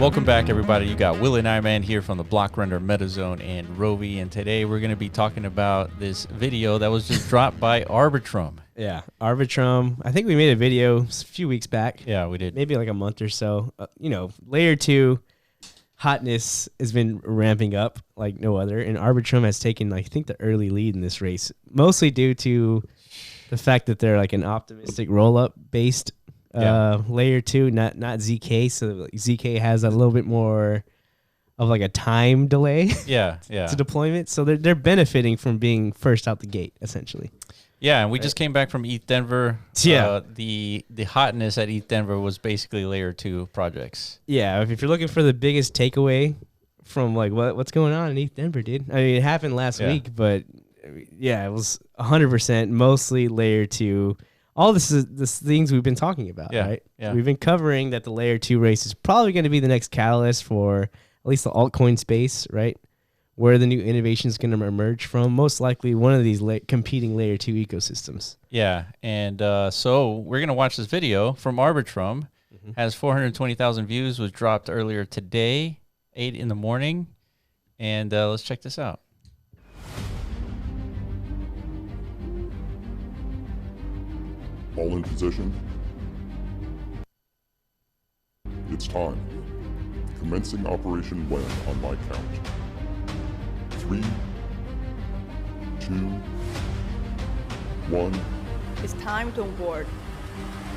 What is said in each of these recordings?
Welcome back, everybody. You got Will and I Man here from the Block Render MetaZone and Rovi, and today we're going to be talking about this video that was just dropped by Arbitrum. Yeah, Arbitrum. I think we made a video a few weeks back. Yeah, we did. Maybe like a month or so. Layer 2 hotness has been ramping up like no other, and Arbitrum has taken, I think, the early lead in this race, mostly due to the fact that they're like an optimistic roll-up based layer 2, not ZK. So ZK has a little bit more of like a time delay to deployment. So they're benefiting from being first out the gate, essentially. Yeah, and we just came back from ETH Denver. Yeah. The hotness at ETH Denver was basically layer 2 projects. Yeah, if you're looking for the biggest takeaway from like what's going on in ETH Denver, dude. I mean, it happened last week, but yeah, it was 100% mostly layer 2. All this is the things we've been talking about, right? Yeah. We've been covering that the layer 2 race is probably going to be the next catalyst for at least the altcoin space, right? Where the new innovation is going to emerge from, most likely one of these competing layer 2 ecosystems. Yeah, and so we're going to watch this video from Arbitrum. Has 420,000 views, was dropped earlier today, 8 in the morning. And let's check this out. All in position. It's time. Commencing Operation When on my count. 3, 2, 1. It's time to onboard.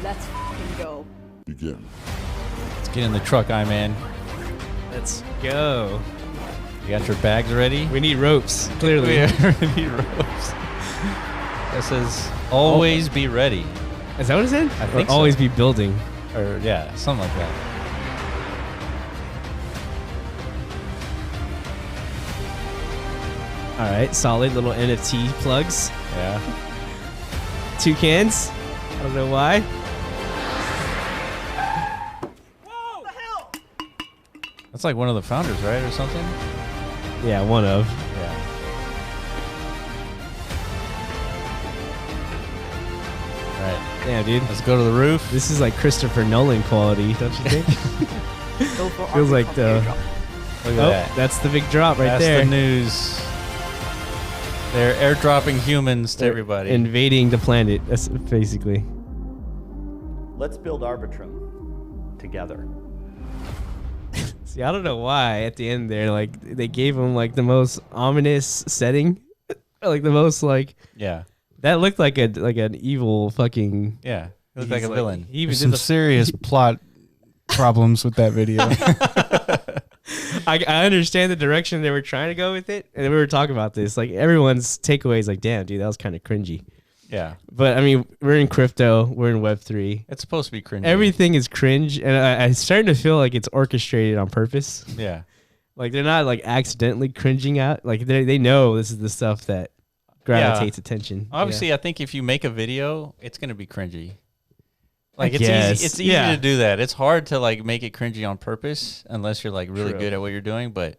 Let's f***ing go. Begin. Let's get in the truck, I-Man. Let's go. You got your bags ready? We need ropes, clearly. We need ropes. That says, always be ready. Is that what it said? I think so. Always be building. Or, yeah, something like that. All right, solid little NFT plugs. Yeah. 2 cans. I don't know why. Whoa! What the hell? That's like one of the founders, right, or something? Yeah, one of. Yeah. All right. Damn, dude. Let's go to the roof. This is like Christopher Nolan quality, don't you think? Go for Feels like the... Look at that. That's the big drop right That's there. the news. They're airdropping humans to everybody. Invading the planet, that's basically. Let's build Arbitrum together. See, I don't know why at the end there, like, they gave him like the most ominous setting. Like the most like... Yeah. That looked like an evil fucking... Yeah. It looked like a villain. He even There's did some the serious plot problems with that video. I understand the direction they were trying to go with it, and we were talking about this. Like, everyone's takeaway is like, "Damn, dude, that was kind of cringy." Yeah. But I mean, we're in crypto, we're in Web3. It's supposed to be cringy. Everything is cringe, and I'm starting to feel like it's orchestrated on purpose. Yeah. Like they're not like accidentally cringing out. Like they know this is the stuff that gravitates attention. Obviously, I think if you make a video, it's gonna be cringy. Like I it's guess. easy. It's easy to do that. It's hard to like make it cringy on purpose unless you're like really good at what you're doing. But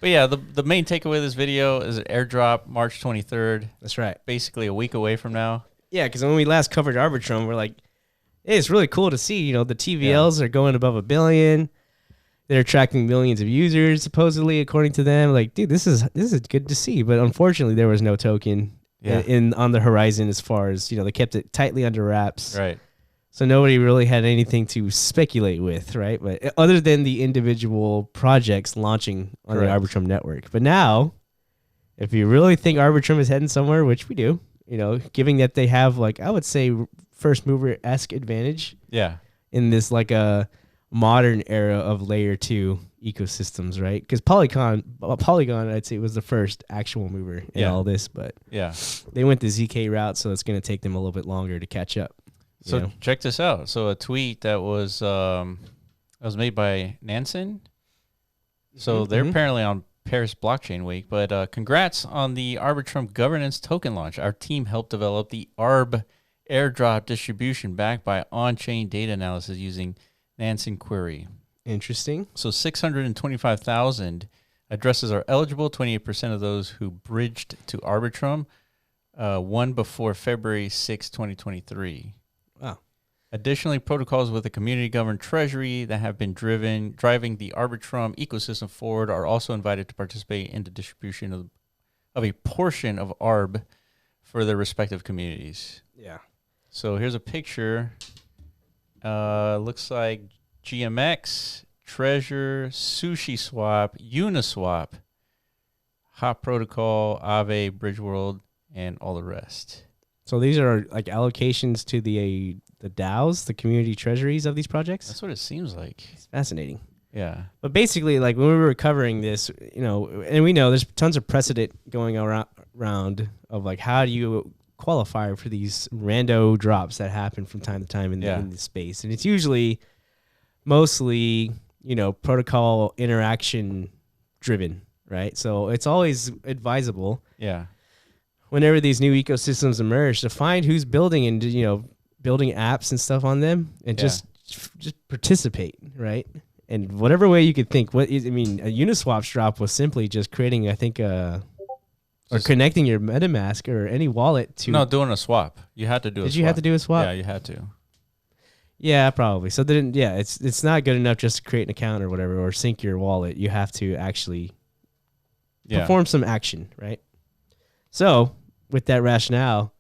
yeah, the main takeaway of this video is an airdrop March 23rd. That's right. Basically a week away from now. Yeah, because when we last covered Arbitrum, we're like, hey, it's really cool to see. You know, the TVLs are going above 1 billion. They're attracting millions of users, supposedly, according to them. Like, dude, this is good to see. But unfortunately, there was no token on the horizon as far as, they kept it tightly under wraps. Right. So nobody really had anything to speculate with, right? But other than the individual projects launching on the Arbitrum network. But now, if you really think Arbitrum is heading somewhere, which we do, given that they have, like, I would say first mover-esque advantage. Yeah. In this, like, a modern era of layer 2 ecosystems, right? Because Polygon, I'd say, was the first actual mover in all this. But they went the ZK route, so it's going to take them a little bit longer to catch up. So check this out. So a tweet that was made by Nansen. So they're apparently on Paris Blockchain Week. But congrats on the Arbitrum governance token launch. Our team helped develop the ARB airdrop distribution backed by on-chain data analysis using Nansen Query. Interesting. So 625,000 addresses are eligible. 28% of those who bridged to Arbitrum won before February 6, 2023. Wow. Additionally, protocols with a community-governed treasury that have been driving the Arbitrum ecosystem forward are also invited to participate in the distribution of a portion of ARB for their respective communities. Yeah. So here's a picture. Looks like GMX, Treasure, Sushi Swap, Uniswap, Hot Protocol, Aave, Bridgeworld, and all the rest. So these are like allocations to the DAOs, the community treasuries of these projects? That's what it seems like. It's fascinating. Yeah. But basically, like when we were covering this, and we know there's tons of precedent going around of like how do you qualify for these rando drops that happen from time to time in the space. And it's usually mostly, protocol interaction driven, right? So it's always advisable. Yeah. Whenever these new ecosystems emerge, to find who's building and building apps and stuff on them, and just participate, right? And whatever way you could think. A Uniswap's drop was simply just creating, I think, or connecting your MetaMask or any wallet to. No, doing a swap. You had to do. Did you have to do a swap? Yeah, you had to. Yeah, probably. So then, it's not good enough just to create an account or whatever or sync your wallet. You have to actually perform some action, right? So, with that rationale,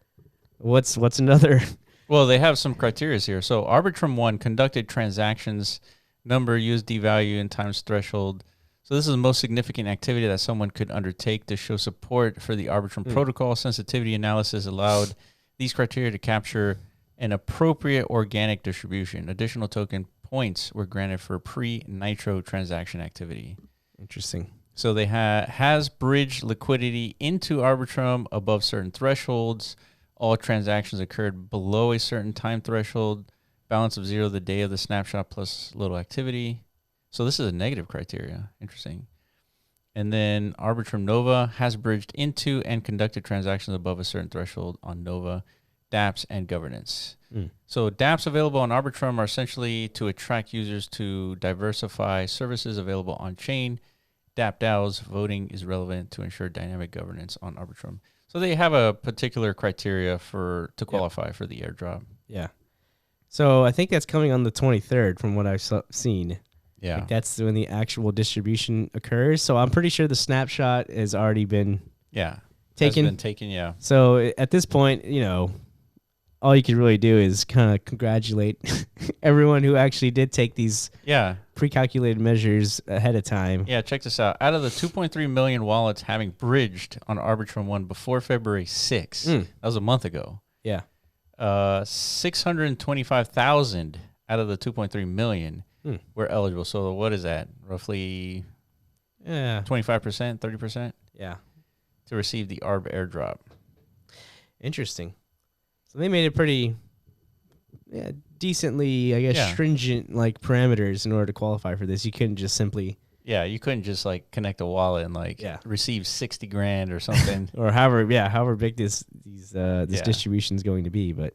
what's another? Well, they have some criteria here. So, Arbitrum 1 conducted transactions, number, USD value, and times threshold. So, this is the most significant activity that someone could undertake to show support for the Arbitrum protocol. Sensitivity analysis allowed these criteria to capture an appropriate organic distribution. Additional token points were granted for pre-Nitro transaction activity. Interesting. So they has bridged liquidity into Arbitrum above certain thresholds. All transactions occurred below a certain time threshold. Balance of 0 the day of the snapshot plus little activity. So this is a negative criteria. Interesting. And then Arbitrum Nova has bridged into and conducted transactions above a certain threshold on Nova, dApps, and governance. So dApps available on Arbitrum are essentially to attract users to diversify services available on chain. dApp DAOs voting is relevant to ensure dynamic governance on Arbitrum. So they have a particular criteria to qualify for the airdrop. Yeah. So I think that's coming on the 23rd from what I've seen. Yeah. Like that's when the actual distribution occurs. So I'm pretty sure the snapshot has already been taken. Has been taken, yeah. So at this point, all you can really do is kind of congratulate everyone who actually did take these pre-calculated measures ahead of time. Yeah, check this out. Out of the 2.3 million wallets having bridged on Arbitrum 1 before February 6, that was a month ago. Yeah. 625,000 out of the 2.3 million were eligible. So what is that? Roughly 25%, 30%? Yeah. To receive the ARB airdrop. Interesting. So they made it pretty decently, I guess, stringent like parameters in order to qualify for this. You couldn't just simply you couldn't just like connect a wallet and receive 60 grand or something. or however big this distribution is going to be. But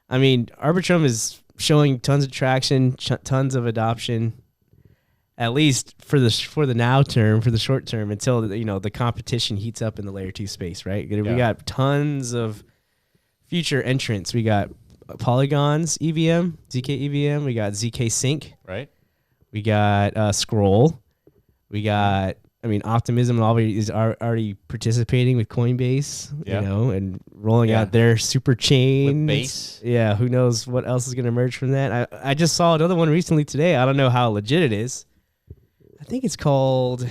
I mean, Arbitrum is showing tons of traction, tons of adoption, at least for the short term until the competition heats up in the layer 2 space, right? We got tons of future entrants. We got Polygon's EVM, ZK EVM. We got ZK Sync. Right. We got Scroll. We got, Optimism is already participating with Coinbase, and rolling out their super chain. With Base. Yeah, who knows what else is going to emerge from that. I just saw another one recently today. I don't know how legit it is. I think it's called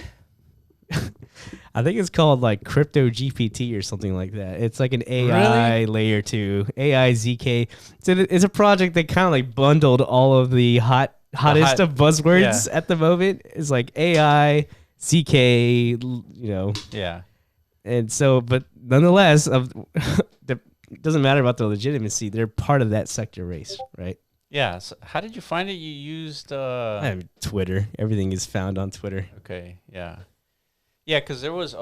like Crypto GPT or something like that. It's like an AI layer 2, AI ZK. It's a project that kind of like bundled all of the hottest of buzzwords at the moment. It's like AI, ZK, Yeah. And so, but nonetheless, it doesn't matter about the legitimacy. They're part of that sector race, right? Yeah. So how did you find it? You used Twitter. Everything is found on Twitter. Okay. Yeah. Yeah, because there was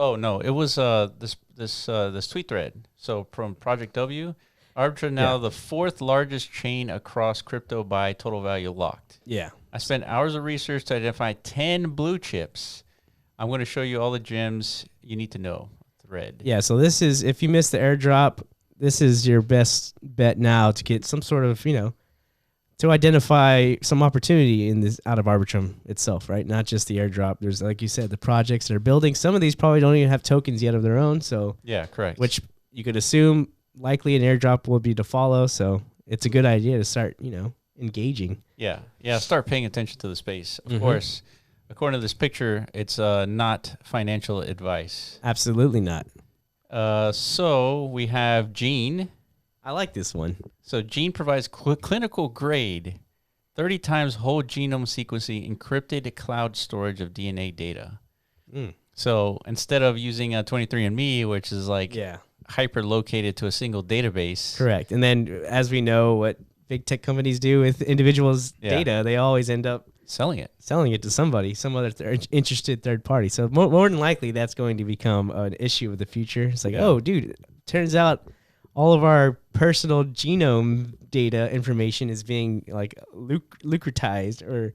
this tweet thread. So from Project W, Arbitrum now the 4th largest chain across crypto by total value locked. Yeah. I spent hours of research to identify 10 blue chips. I'm going to show you all the gems you need to know. Thread. Yeah, so this is, if you missed the airdrop, this is your best bet now to get some sort of, to identify some opportunity in this out of Arbitrum itself, right? Not just the airdrop. There's, like you said, the projects that are building. Some of these probably don't even have tokens yet of their own. So Yeah, correct. which you could assume likely an airdrop will be to follow. So it's a good idea to start, engaging. Yeah, start paying attention to the space. Of course, according to this picture, it's not financial advice. Absolutely not. So we have Gene. I like this one. So Gene provides clinical grade 30 times whole genome sequencing encrypted cloud storage of DNA data. So instead of using a 23andMe, which is like hyper located to a single database. Correct. And then as we know what big tech companies do with individuals' data, they always end up selling it to somebody, some other interested third party. So more than likely that's going to become an issue of the future. It's like, oh, dude, turns out all of our personal genome data information is being like lucratized or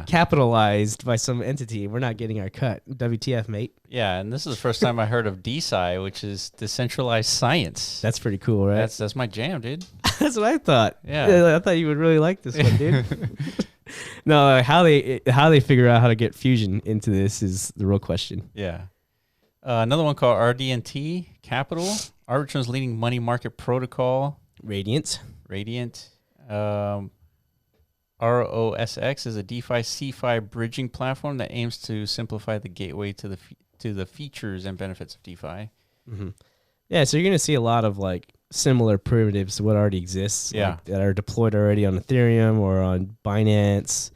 capitalized by some entity. We're not getting our cut. WTF, mate? Yeah, and this is the first time I heard of DeFi, which is decentralized science. That's pretty cool, right? That's my jam, dude. That's what I thought. Yeah. I thought you would really like this one, dude. No, how they figure out how to get Fusion into this is the real question. Yeah. Another one called RDNT Capital, Arbitrum's leading money market protocol. Radiant. ROSX is a DeFi CeFi bridging platform that aims to simplify the gateway to the features and benefits of DeFi. Yeah, so you're going to see a lot of like similar primitives to what already exists, like, that are deployed already on Ethereum or on Binance,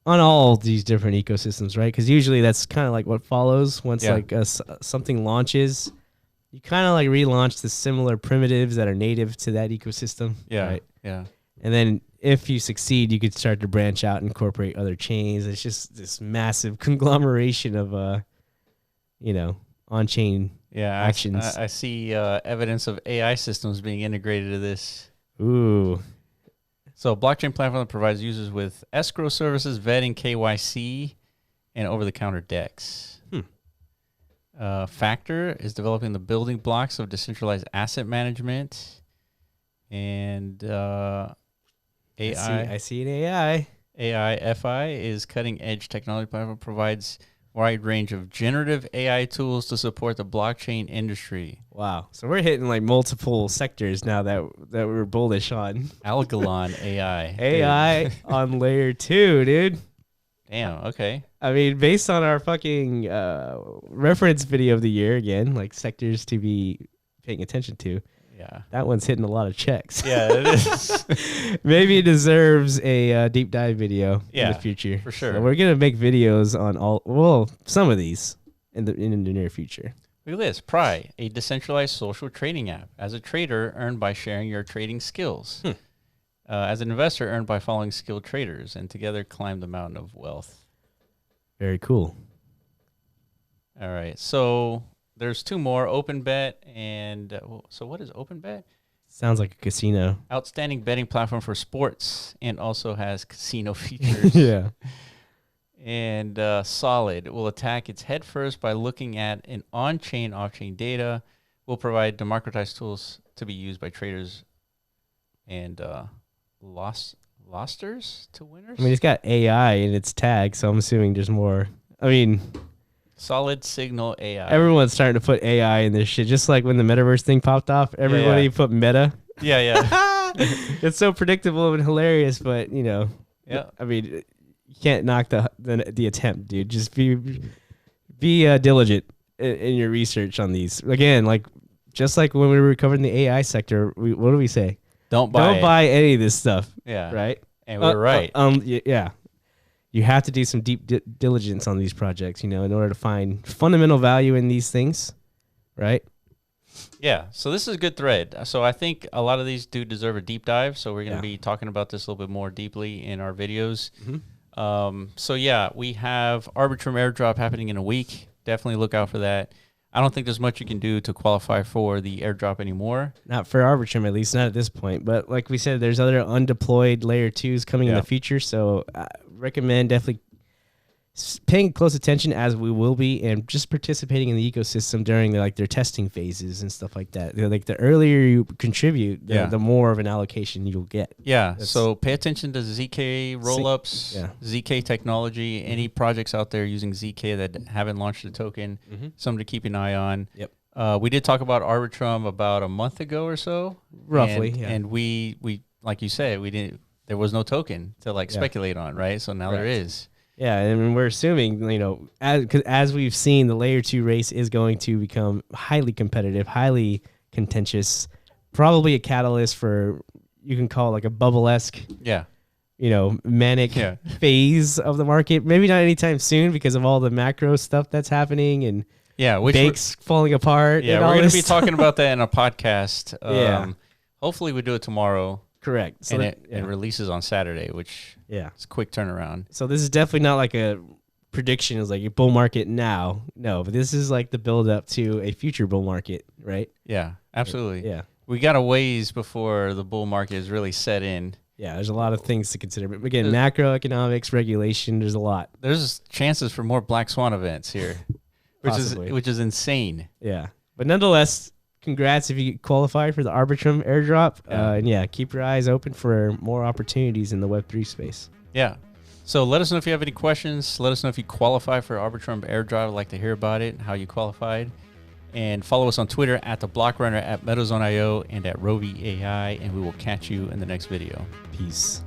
on all these different ecosystems, right? Because usually that's kind of like what follows once like something launches. You kind of like relaunch the similar primitives that are native to that ecosystem. Yeah. Right? Yeah. And then if you succeed, you could start to branch out and incorporate other chains. It's just this massive conglomeration of, on-chain actions. I see evidence of AI systems being integrated to this. Ooh. So a blockchain platform that provides users with escrow services, vetting, KYC, and over-the-counter DEX. Factor is developing the building blocks of decentralized asset management. And AI. I see an AI. AIFI is cutting-edge technology platform, provides wide range of generative AI tools to support the blockchain industry. Wow. So we're hitting like multiple sectors now that we're bullish on. Algalon AI. AI on layer 2, dude. Damn, okay. I mean, based on our fucking reference video of the year, again, like sectors to be paying attention to. Yeah. That one's hitting a lot of checks. Yeah, it is. Maybe it deserves a deep dive video in the future. For sure. So we're going to make videos on some of these in the near future. Look at this. Pry, a decentralized social trading app. As a trader, earn by sharing your trading skills. As an investor, earn by following skilled traders, and together climb the mountain of wealth. Very cool. All right. So there's two more, OpenBet and so what is OpenBet? Sounds like a casino. Outstanding betting platform for sports, and also has casino features. Yeah. And Solid will attack its head first by looking at an on-chain, off-chain data. Will provide democratized tools to be used by traders and losters to winners. I mean, it's got AI in its tag, so I'm assuming there's more. I mean, Solid Signal AI. Everyone's starting to put AI in this shit. Just like when the metaverse thing popped off, everybody put meta. Yeah. It's so predictable and hilarious, but Yeah. I mean, you can't knock the attempt, dude. Just be diligent in your research on these. Again, like just like when we were covering the AI sector, what do we say? Don't buy any of this stuff. Yeah. Right. And we're right. Yeah. You have to do some deep diligence on these projects, in order to find fundamental value in these things, right? Yeah. So this is a good thread. So I think a lot of these do deserve a deep dive. So we're going to be talking about this a little bit more deeply in our videos. So yeah, we have Arbitrum airdrop happening in a week. Definitely look out for that. I don't think there's much you can do to qualify for the airdrop anymore. Not for Arbitrum, at least not at this point. But like we said, there's other undeployed layer 2s coming in the future. So I recommend definitely paying close attention as we will be, and just participating in the ecosystem during their testing phases and stuff like that. Like the earlier you contribute, the more of an allocation you'll get. Yeah. So pay attention to ZK rollups, ZK technology, any projects out there using ZK that haven't launched a token, something to keep an eye on. Yep. We did talk about Arbitrum about a month ago or so, roughly. And we like you said, there was no token to speculate on, right? So now there is. Yeah, and we're assuming, as we've seen, the layer 2 race is going to become highly competitive, highly contentious, probably a catalyst for, you can call it like a bubble-esque, manic phase of the market. Maybe not anytime soon because of all the macro stuff that's happening and banks falling apart. Yeah, we're going to be talking about that in a podcast. Hopefully we do it tomorrow. Correct. So it releases on Saturday, which is a quick turnaround. So this is definitely not like a prediction. It's like a bull market now. No, but this is like the build up to a future bull market, right? Yeah, absolutely. Yeah. We got a ways before the bull market is really set in. Yeah, there's a lot of things to consider. But again, macroeconomics, regulation, there's a lot. There's chances for more black swan events here, which is insane. Yeah. But nonetheless, congrats if you qualified for the Arbitrum airdrop. And keep your eyes open for more opportunities in the Web3 space. Yeah. So let us know if you have any questions. Let us know if you qualify for Arbitrum airdrop. I'd like to hear about it, how you qualified. And follow us on Twitter at The Block Runner, at MeadowZone.io, and at RoviAI. And we will catch you in the next video. Peace.